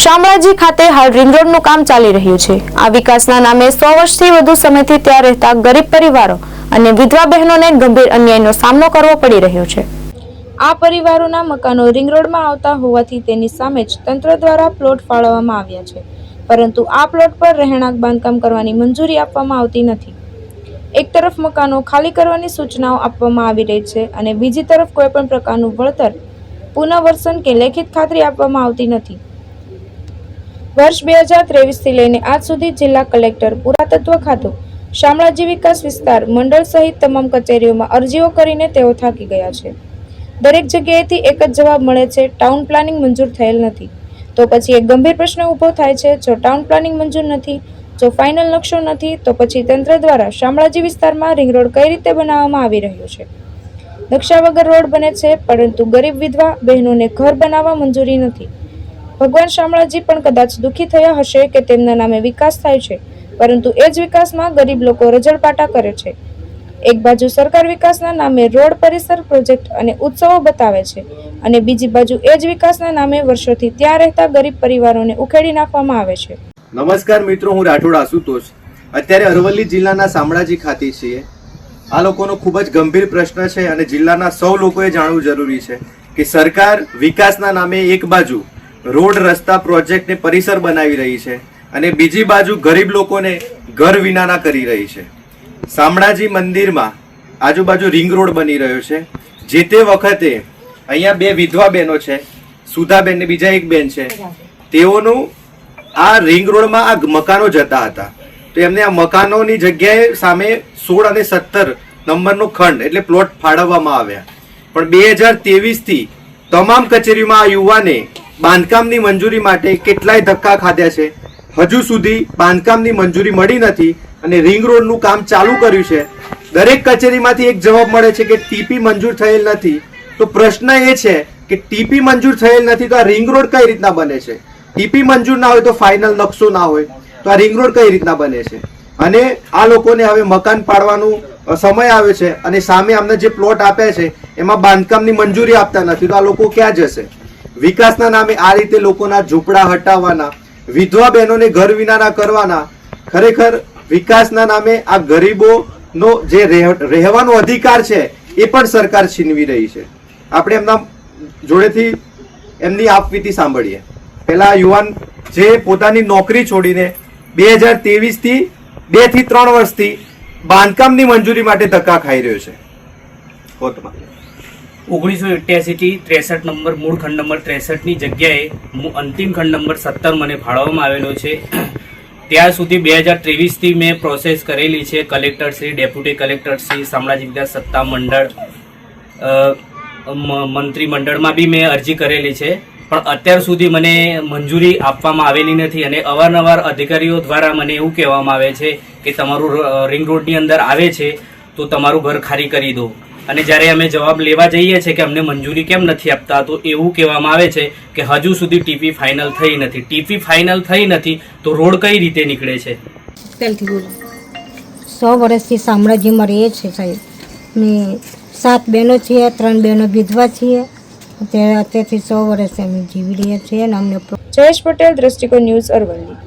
શામળાજી ખાતે હાલ રિંગ રોડનું કામ ચાલી રહ્યું છે। આ વિકાસના નામે 100 વર્ષથી વધુ સમયથી ત્યાં રહેતા ગરીબ પરિવારો અને વિધવા બહેનોને ગંભીર અન્યાયનો સામનો કરવો પડી રહ્યો છે। આ પરિવારોના મકાનો રિંગ રોડમાં આવતા હોવાથી તેની સામે જ તંત્ર દ્વારા પ્લોટ ફાળવવામાં આવ્યા છે, પરંતુ આ પ્લોટ પર રહેણાંક બાંધકામ કરવાની મંજૂરી આપવામાં આવતી નથી। એક તરફ મકાનો ખાલી કરવાની સૂચનાઓ આપવામાં આવી રહી છે અને બીજી તરફ કોઈપણ પ્રકારનું વળતર, પુનર્વસન કે લેખિત ખાતરી આપવામાં આવતી નથી। વર્ષ 2023 થી લઈને આજ સુધી જિલ્લા કલેક્ટર, પુરાતત્વ ખાતું, શામળાજી વિકાસ વિસ્તાર મંડળ સહિત તમામ કચેરીઓમાં અરજીઓ કરીને તેઓ થાકી ગયા છે। દરેક જગ્યાએથી એક જ જવાબ મળે છે, ટાઉન પ્લાનિંગ મંજૂર થયેલ નથી। તો પછી એક ગંભીર પ્રશ્ન ઊભો થાય છે, જો ટાઉન પ્લાનિંગ મંજૂર નથી, જો ફાઇનલ નકશો નથી, તો પછી તંત્ર દ્વારા શામળાજી વિસ્તારમાં રિંગ રોડ કઈ રીતે બનાવવામાં આવી રહ્યો છે? નકશા વગર રોડ બને છે, પરંતુ ગરીબ વિધવા બહેનોને ઘર બનાવવા મંજૂરી નથી। ભગવાન શામળાજી પણ કદાચ દુઃખી થયા હશે કે તેમના નામે વિકાસ થાય છે, પરંતુ એ જ વિકાસમાં ગરીબ લોકો રજળપાટા કરે છે। એક બાજુ સરકાર વિકાસના નામે રોડ, પરિસર, પ્રોજેક્ટ અને ઉત્સવો બતાવે છે અને બીજી બાજુ એ જ વિકાસના નામે વર્ષોથી ત્યાં રહેતા ગરીબ પરિવારોને ઉખેડી નાખવામાં આવે છે। નમસ્કાર મિત્રો, હું રાઠોડ આશુતોષ અત્યારે અરવલ્લી જિલ્લાના શામળાજી ખાતે છીએ। આ લોકોનો ખૂબ જ ગંભીર પ્રશ્ન છે અને જિલ્લાના સૌ લોકોએ જાણવું જરૂરી છે કે સરકાર વિકાસના નામે એક બાજુ રોડ, રસ્તા, પ્રોજેક્ટ ને પરિસર બનાવી રહી છે અને બીજી બાજુ ગરીબ લોકોને ઘર વિનાના કરી રહી છે। શામળાજી મંદિરમાં આજુબાજુ રિંગ રોડ બની રહ્યો છે। જે તે વખતે અહીંયા બે વિધવા બહેનો છે, સુધાબેન ને બીજા એક બેન છે, તેઓનું આ રિંગ રોડમાં આ મકાનો જતા હતા, તો એમને આ મકાનોની જગ્યાએ સામે 16 અને 17 નંબરનો ખંડ એટલે પ્લોટ ફાળવવામાં આવ્યા, પણ 2023 થી તમામ કચેરીમાં આ યુવાને બાંધકામની મંજૂરી માટે કેટલાય ધક્કા ખાધ્યા છે। હજુ સુધી બાંધકામની મંજૂરી મળી નથી અને રિંગ રોડનું કામ ચાલુ કર્યું છે। દરેક કચેરીમાંથી એક જવાબ મળે છે કે ટીપી મંજૂર થયેલ નથી। તો પ્રશ્ન એ છે કે ટીપી મંજૂર થયેલ નથી તો આ રિંગ રોડ કઈ રીતના બને છે? ટીપી મંજૂર ના હોય તો ફાઇનલ નકશો ના હોય તો આ રિંગ રોડ કઈ રીતના બને છે? અને આ લોકોને હવે મકાન પાડવાનું સમય આવે છે અને સામે અમને જે પ્લોટ આપ્યા છે એમાં બાંધકામની મંજૂરી આપતા નથી, તો આ લોકો ક્યાં જશે? વિકાસના નામે આ રીતે લોકોના ઝૂંપડા હટાવવાના, વિધવા બહેનોને ઘર વિનાના કરવાના, ખરેખર વિકાસના નામે આ ગરીબોનો જે રહેવાનો અધિકાર છે એ પણ સરકાર છીનવી રહી છે। આપણે એમના જોડેથી એમની આપવીતી સાંભળીએ। પેલા યુવાન જે પોતાની નોકરી છોડીને 2023 થી 2 થી 3 વર્ષથી બાંધકામની મંજૂરી માટે ધક્કા ખાઈ રહ્યો છે। 1988 થી 63 નંબર મૂળ ખંડ નંબર 63 ની જગ્યાએ અંતિમ ખંડ નંબર 17 મને ફાળવવામાં આવેલો છે। ત્યાં સુધી 2023 થી મેં પ્રોસેસ કરેલી છે। Collector Shri, deputy collector Shri, Shamlaji વિકાસ સત્તા મંડળ, મંત્રી મંડળમાં બી મેં અરજી કરેલી છે, પણ અત્યાર સુધી મને મંજૂરી આપવામાં આવેલી નથી અને અવારનવાર અધિકારીઓ દ્વારા મને એવું કહેવામાં આવે છે કે તમારું રિંગ રોડની અંદર આવે છે તો તમારું ઘર ખાલી કરી દો, અને જ્યારે અમે જવાબ લેવા જઈએ છીએ કે અમને મંજૂરી કેમ નથી આપતા તો એવું કહેવામાં આવે છે કે હજુ સુધી ટીપી ફાઇનલ થઈ નથી। ટીપી ફાઇનલ થઈ નથી તો રોડ કઈ રીતે નીકળે છે? 100 વર્ષથી શામળાજીમાં રહીએ છીએ સાહેબ, ને 7 બહેનો છીએ, 3 બહેનો વિધવા છીએ। અત્યારથી 100 વર્ષથી અમે જીવી રહ્યા છીએ અને અમને જયેશ પટેલ, દ્રષ્ટિકોણ ન્યૂઝ, અરવલ્લી।